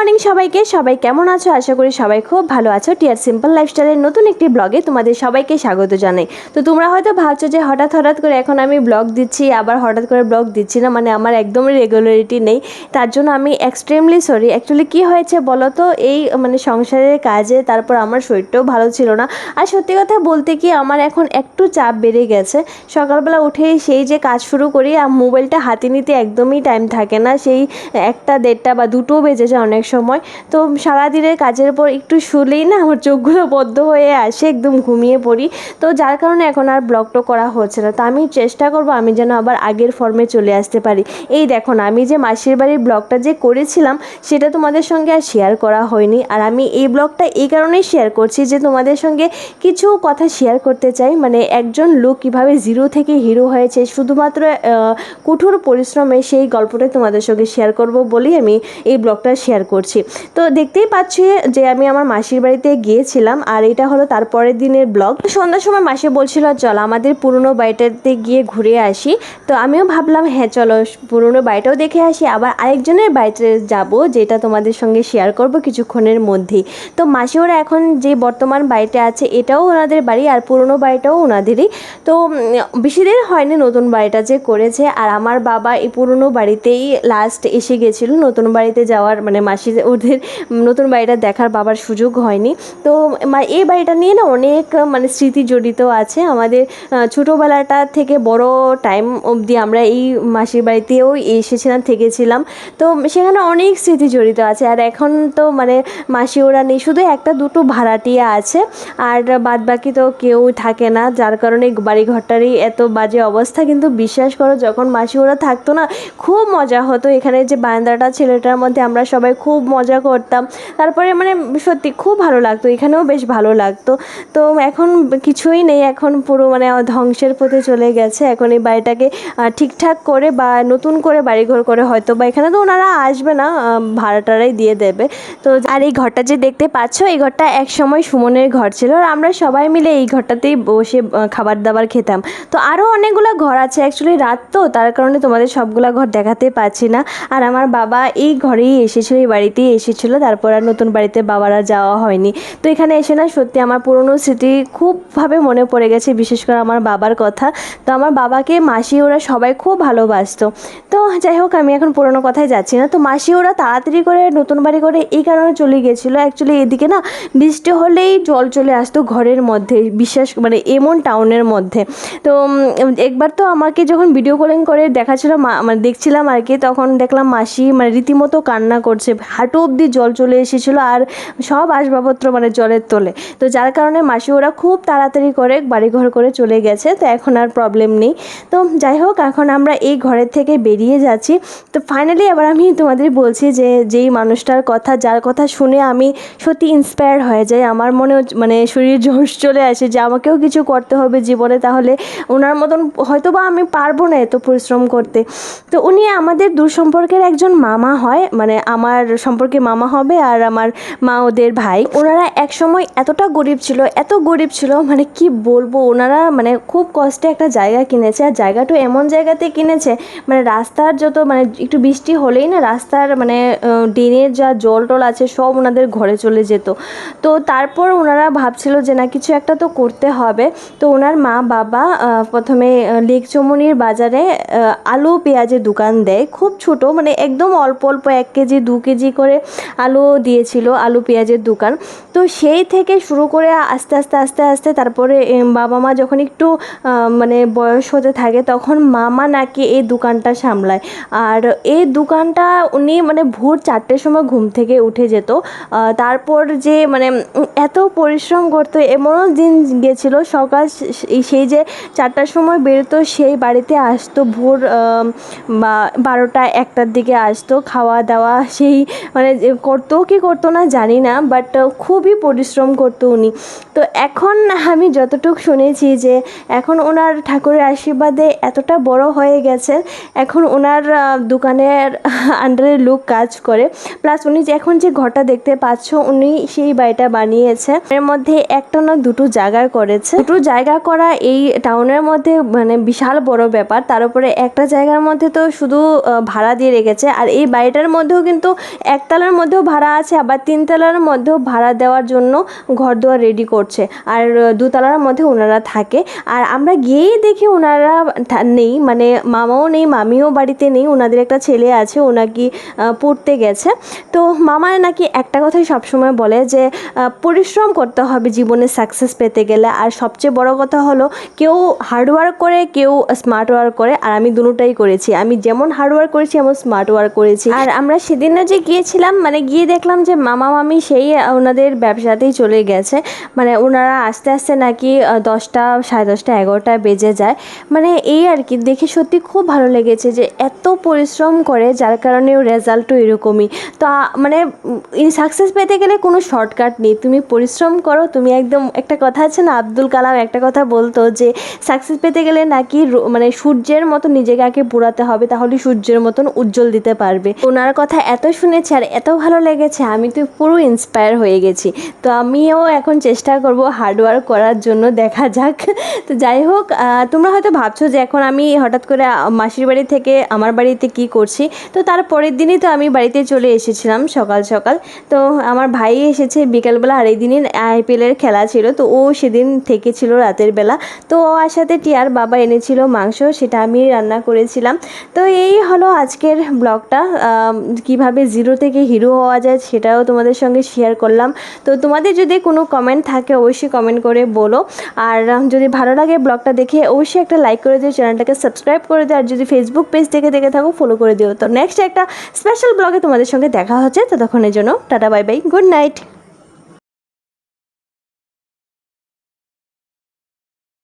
Morning সবাইকে, সবাই কেমন আছো? আশা করি সবাই খুব ভালো আছো। টিয়ার সিম্পল লাইফস্টাইলের নতুন একটি ব্লগে তোমাদের সবাইকে স্বাগত জানাই। তো তোমরা হয়তো ভাবছো যে হঠাৎ করে এখন আমি ব্লগ দিচ্ছি, আবার হঠাৎ করে ব্লগ দিচ্ছি না, মানে আমার একদমই রেগুলারিটি নেই। তার জন্য আমি এক্সট্রিমলি সরি। অ্যাকচুয়ালি কী হয়েছে বলো তো, এই মানে সংসারের কাজে, তারপর আমার শরীরটাও ভালো ছিল না। আর সত্যি কথা বলতে কি, আমার এখন একটু চাপ বেড়ে গেছে। সকালবেলা উঠেই সেই যে কাজ শুরু করি, আর মোবাইলটা হাতে নিতে একদমই টাইম থাকে না। সেই 1টা 1:30 বা 2টো বেজে যায় অনেক সময়। তো সারাদিনের কাজের পর একটু শুলেই না আমার চোখগুলো বদ্ধ হয়ে আসে, একদম ঘুমিয়ে পড়ি। তো যার কারণে এখন আর ব্লগটা করা হচ্ছে না। তো আমি চেষ্টা করব আমি যেন আবার আগের ফর্মে চলে আসতে পারি। এই দেখো না, আমি যে মাসির বাড়ির ব্লগটা যে করেছিলাম সেটা তোমাদের সঙ্গে আর শেয়ার করা হয়নি। আর আমি এই ব্লগটা এই কারণেই শেয়ার করছি যে তোমাদের সঙ্গে কিছু কথা শেয়ার করতে চাই। মানে একজন লোক কীভাবে জিরো থেকে হিরো হয়েছে শুধুমাত্র কঠোর পরিশ্রমে, সেই গল্পটাই তোমাদের সঙ্গে শেয়ার করব বলেই আমি এই ব্লগটা শেয়ার করছি। তো দেখতেই পাচ্ছি যে আমি আমার মাসির বাড়িতে গিয়েছিলাম, আর এটা হলো তারপরের দিনের ব্লগ। সন্ধ্যার সময় মাসি বলছিল চল আমাদের পুরনো বাড়িটাতে গিয়ে ঘুরে আসি। তো আমিও ভাবলাম হ্যাঁ চলো পুরনো বাড়িটাও দেখে আসি, আবার আরেকজনের বাড়িতে যাব, যেটা তোমাদের সঙ্গে শেয়ার করব কিছুক্ষণের মধ্যেই। তো মাসি ওরা এখন যে বর্তমান বাড়িতে আছে এটাও ওনাদের বাড়ি, আর পুরনো বাড়িটাও ওনাদেরই। তো বেশি দিন হয়নি নতুন বাড়িটা যে করেছে। আর আমার বাবা এই পুরনো বাড়িতেই লাস্ট এসে গেছিলো, নতুন বাড়িতে যাওয়ার মানে মাসি ওদের নতুন বাড়িটা দেখার বাবার সুযোগ হয়নি। তো এই বাড়িটা নিয়ে না অনেক মানে স্মৃতি জড়িত আছে আমাদের। ছোটোবেলাটা থেকে বড় টাইম অবধি আমরা এই মাসির বাড়িতেও এসেছিলাম, থেকেছিলাম। তো সেখানে অনেক স্মৃতি জড়িত আছে। আর এখন তো মানে মাসি ওরা নেই, শুধু 1টা 2টো ভাড়াটিয়া আছে, আর বাদ বাকি তো কেউ থাকে না। যার কারণে বাড়িঘরটারই এত বাজে অবস্থা। কিন্তু বিশ্বাস করো, যখন মাসি ওরা থাকতো না খুব মজা হতো। এখানে যে বারান্দাটা ছিল এটার মধ্যে আমরা সবাই খুব মজা করতাম। তারপরে মানে সত্যি খুব ভালো লাগতো, এখানেও বেশ ভালো লাগতো। তো এখন কিছুই নেই, এখন পুরো মানে ধ্বংসের পথে চলে গেছে। এখন এই বাড়িটাকে ঠিকঠাক করে বা নতুন করে বাড়িঘর করে হয়তো বা এখানে তো ওনারা আসবে না, ভাড়াটারাই দিয়ে দেবে। তো আর এই ঘরটা যে দেখতে পাচ্ছ, এই ঘরটা একসময় সুমনের ঘর ছিল, আর আমরা সবাই মিলে এই ঘরটাতেই বসে খাবার দাবার খেতাম। তো আরও অনেকগুলো ঘর আছে, অ্যাকচুয়ালি রাত তো, তার কারণে তোমাদের সবগুলো ঘর দেখাতে পারছি না। আর আমার বাবা এই ঘরেই এসেছিলো, এই বাড়িতেই এসেছিলো, তারপর আর নতুন বাড়িতে বাবারা যাওয়া হয়নি। তো এখানে এসে না সত্যি আমার পুরনো স্মৃতি খুবভাবে মনে পড়ে গেছে, বিশেষ করে আমার বাবার কথা। তো আমার বাবাকে মাসি ওরা সবাই খুব ভালোবাসতো। তো যাই হোক, আমি এখন পুরনো কথায় যাচ্ছি না। তো মাসি ওরা তাড়াতাড়ি করে নতুন বাড়ি করে এই কারণে চলে গেছিলো। অ্যাকচুয়ালি এদিকে না বৃষ্টি হলেই জল চলে আসতো ঘরের মধ্যে, বিশেষ মানে এমন টাউনের মধ্যে। তো একবার তো আমাকে যখন ভিডিও কলিং করে দেখাচ্ছিল মানে দেখছিলাম আর কি, তখন দেখলাম মাসি মানে রীতিমতো কান্না করছে, হাঁটু অবধি জল চলে এসেছিলো, আর সব আসবাবপত্র মানে জলের তলে। তো যার কারণে মাসি ওরা খুব তাড়াতাড়ি করে বাড়িঘর করে চলে গেছে। তো এখন আর প্রবলেম নেই। তো যাই হোক, এখন আমরা এই ঘরের থেকে বেরিয়ে যাচ্ছি। তো ফাইনালি এবার আমি তোমাদের বলছি যে যেই মানুষটার কথা, যার কথা শুনে আমি সত্যি ইন্সপায়ার হয়ে যাই, আমার মনে মানে শরীরে জোশ চলে আসে যে আমাকেও কিছু করতে হবে জীবনে, তাহলে ওনার মতন হয়তো বা আমি পারবো না এত পরিশ্রম করতে। তো উনি আমাদের দূর সম্পর্কের একজন মামা হয়, মানে আমার সম্পর্কে মামা হবে, আর আমার মা ওদের ভাই। ওনারা একসময় এতটা গরিব ছিল, এত গরিব ছিল মানে কি বলবো। ওনারা মানে খুব কষ্টে একটা জায়গা কিনেছে, আর জায়গাটা এমন জায়গাতে কিনেছে মানে রাস্তার যত মানে একটু বৃষ্টি হলেই না রাস্তার মানে ড্রেনের যা জল টল আছে সব ওনাদের ঘরে চলে যেত। তো তারপর ওনারা ভাবছিল যে না কিছু একটা তো করতে হবে। তো ওনার মা বাবা প্রথমে লেক চমনির বাজারে আলু পেঁয়াজের দোকান দেয়, খুব ছোট মানে একদম অল্প অল্প 1 কেজি 2 কেজি করে আলু দিয়েছিল, আলু পেঁয়াজের দোকান। তো সেই থেকে শুরু করে আস্তে আস্তে আস্তে আস্তে তারপরে বাবা মা যখন একটু মানে বয়স হতে থাকে তখন মামা নাকি এই দোকানটা সামলায়। আর এই দোকানটা উনি মানে ভোর 4টের সময় ঘুম থেকে উঠে যেত। তারপর যে মানে এত পরিশ্রম করতো, এমনও দিন গেছিলো সকাল সেই যে 4টার সময় বেরোতো, সেই বাড়িতে আসতো ভোর 12টা 1টার দিকে আসতো, খাওয়া দাওয়া সেই মানে করতো কি করতো না জানি না, বাট খুবই পরিশ্রম করতো উনি। তো এখন আমি যতটুকু শুনেছি যে এখন ওনার ঠাকুরের আশীর্বাদে এতটা বড় হয়ে গেছে, এখন ওনার দোকানের আন্ডারে লোক কাজ করে। প্লাস উনি এখন যে ঘরটা দেখতে পাচ্ছ উনি সেই বাড়িটা বানিয়েছে, এর মধ্যে একটা না 2টো জায়গা করেছে। 2টো জায়গা করা এই টাউনের মধ্যে মানে বিশাল বড় ব্যাপার। তার উপরে একটা জায়গার মধ্যে তো শুধু ভাড়া দিয়ে রেখেছে, আর এই বাড়িটার মধ্যেও কিন্তু একতলার মধ্যেও ভাড়া আছে, আবার তিনতলার মধ্যেও ভাড়া দেওয়ার জন্য ঘর দুয়ার রেডি করছে, আর দোতলার মধ্যে ওনারা থাকে। আর আমরা গিয়েই দেখি ওনারা নেই, মানে মামাও নেই, মামিও বাড়িতে নেই, ওনাদের একটা ছেলে আছে, ও নাকি পড়তে গেছে। তো মামা নাকি একটা কথাই সবসময় বলে যে পরিশ্রম করতে হবে জীবনে সাকসেস পেতে গেলে, আর সবচেয়ে বড় কথা হলো কেউ হার্ডওয়ার্ক করে, কেউ স্মার্ট ওয়ার্ক করে, আর আমি দুটোটাই করেছি। আমি যেমন হার্ডওয়ার্ক করেছি এমন স্মার্ট ওয়ার্ক করেছি। আর আমরা সেদিনও যে গিয়েছিলাম, মানে গিয়ে দেখলাম যে মামা মামি সেই ওনাদের ব্যবসাতেই চলে গেছে, মানে ওনারা আস্তে আস্তে নাকি 10টা, 10:30, 11টা বেজে যায়। মানে এই আর কি, দেখে সত্যি খুব ভালো লেগেছে যে এত পরিশ্রম করে, যার কারণে রেজাল্টও এরকমই। তো মানে এই সাকসেস পেতে গেলে কোনো শর্টকাট নেই, তুমি পরিশ্রম করো। তুমি একদম, একটা কথা আছে না, আব্দুল কালাম একটা কথা বলতো যে সাকসেস পেতে গেলে নাকি মানে সূর্যের মতো নিজেকে আগে পোড়াতে হবে, তাহলে সূর্যের মতন উজ্জ্বল দিতে পারবে। ওনার কথা এত শুনেছি আর এত ভালো লেগেছে, আমি তো পুরো ইন্সপায়ার হয়ে গেছি। তো আমিও এখন চেষ্টা করব হার্ডওয়ার্ক করার জন্য, দেখা যাক। তো যাই হোক, তোমরা হয়তো ভাবছো যে এখন আমি হঠাৎ করে মাসির বাড়ি থেকে আমার বাড়িতে কি করছি। তো তার পরের দিনই তো আমি বাড়িতে চলে এসেছিলাম সকাল সকাল। তো আমার ভাই এসেছে বিকেলবেলা, আর এই দিনই IPL-এর খেলা ছিল, তো ও সেদিন থেকেছিল রাতের বেলা। তো ওর সাথে টিয়ার বাবা এনেছিল মাংস, সেটা আমি রান্না করেছিলাম। তো এই হলো আজকের ব্লগটা, কিভাবে জিরো থেকে হিরো হওয়া যায় সেটাও তোমাদের সঙ্গে শেয়ার করলাম। তো তোমাদের যদি কোনো কমেন্ট থাকে অবশ্যই কমেন্ট করে বলো, আর যদি ভালো লাগে ব্লগটা দেখে অবশ্যই একটা লাইক করে দিও, চ্যানেলটাকে সাবস্ক্রাইব করে দিও, আর যদি ফেসবুক পেজ থেকে দেখে থাকো ফলো করে দিও। তো নেক্সট একটা স্পেশাল ব্লগে তোমাদের সঙ্গে দেখা হচ্ছে, ততক্ষণের জন্য tata, bye bye, good night.